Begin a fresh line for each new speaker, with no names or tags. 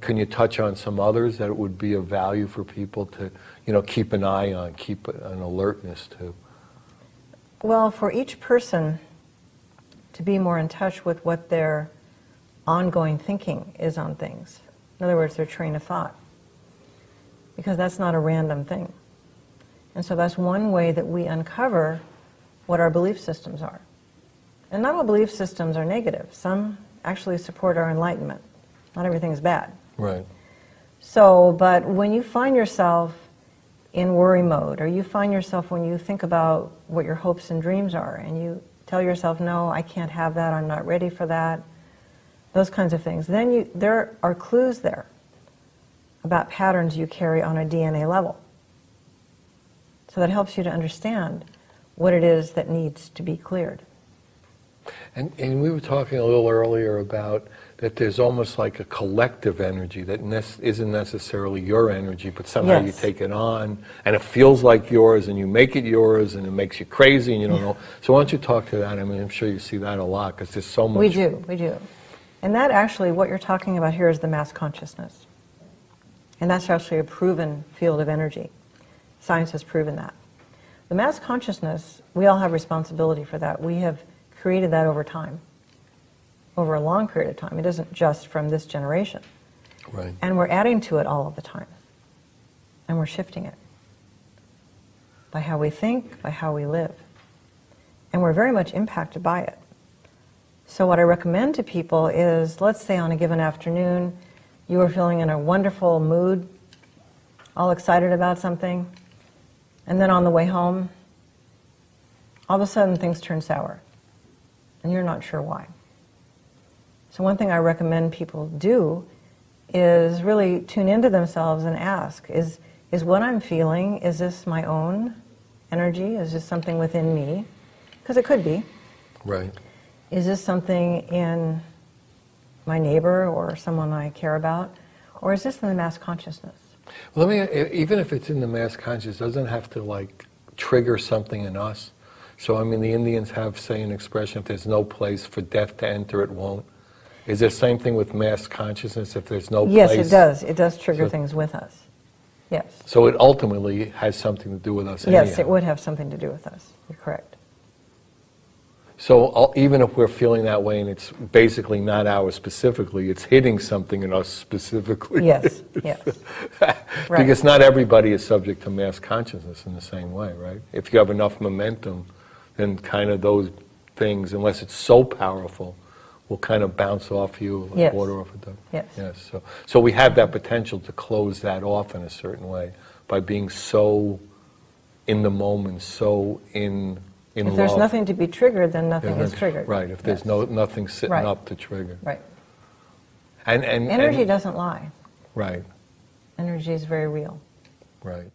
can you touch on some others that it would be of value for people to, keep an eye on, keep an alertness to?
Well, for each person to be more in touch with what their ongoing thinking is on things. In other words, their train of thought. Because that's not a random thing. And so that's one way that we uncover what our belief systems are. And not all belief systems are negative. Some actually support our enlightenment. Not everything is bad.
Right.
So, but when you find yourself in worry mode, or you find yourself when you think about what your hopes and dreams are, and you tell yourself, no, I can't have that, I'm not ready for that, those kinds of things, then there are clues there about patterns you carry on a DNA level. So that helps you to understand what it is that needs to be cleared.
And we were talking a little earlier about that there's almost like a collective energy that isn't necessarily your energy, but somehow you take it on, and it feels like yours, and you make it yours, and it makes you crazy, and you don't know. So why don't you talk to that? I mean, I'm sure you see that a lot, because there's so much.
We do. And that actually, what you're talking about here is the mass consciousness. And that's actually a proven field of energy. Science has proven that. The mass consciousness, we all have responsibility for that. We have created that over time, over a long period of time. It isn't just from this generation.
Right.
And we're adding to it all of the time. And we're shifting it by how we think, by how we live. And we're very much impacted by it. So what I recommend to people is, let's say on a given afternoon, you were feeling in a wonderful mood, all excited about something, and then on the way home, all of a sudden things turn sour, and you're not sure why. So one thing I recommend people do is really tune into themselves and ask, is what I'm feeling, is this my own energy? Is this something within me? Because it could be.
Right.
Is this something in my neighbor or someone I care about? Or is this in the mass consciousness?
Well, even if it's in the mass consciousness, it doesn't have to trigger something in us. So, I mean, the Indians have, say, an expression, if there's no place for death to enter, it won't. Is there the same thing with mass consciousness? If there's no place...
Yes, it does. It does trigger things with us. Yes.
So it ultimately has something to do with us anyhow.
Yes, it would have something to do with us. You're correct.
So even if we're feeling that way and it's basically not ours specifically, it's hitting something in us specifically.
Yes, yes. Right.
Because not everybody is subject to mass consciousness in the same way, right? If you have enough momentum, then kind of those things, unless it's so powerful, will kind of bounce off you like water off a duck.
Yes.
Yes. So we have that potential to close that off in a certain way by being so in the moment, so in
if there's nothing to be triggered, then nothing is triggered.
Right, if there's nothing sitting up to trigger.
Right.
And
energy doesn't lie.
Right.
Energy is very real.
Right.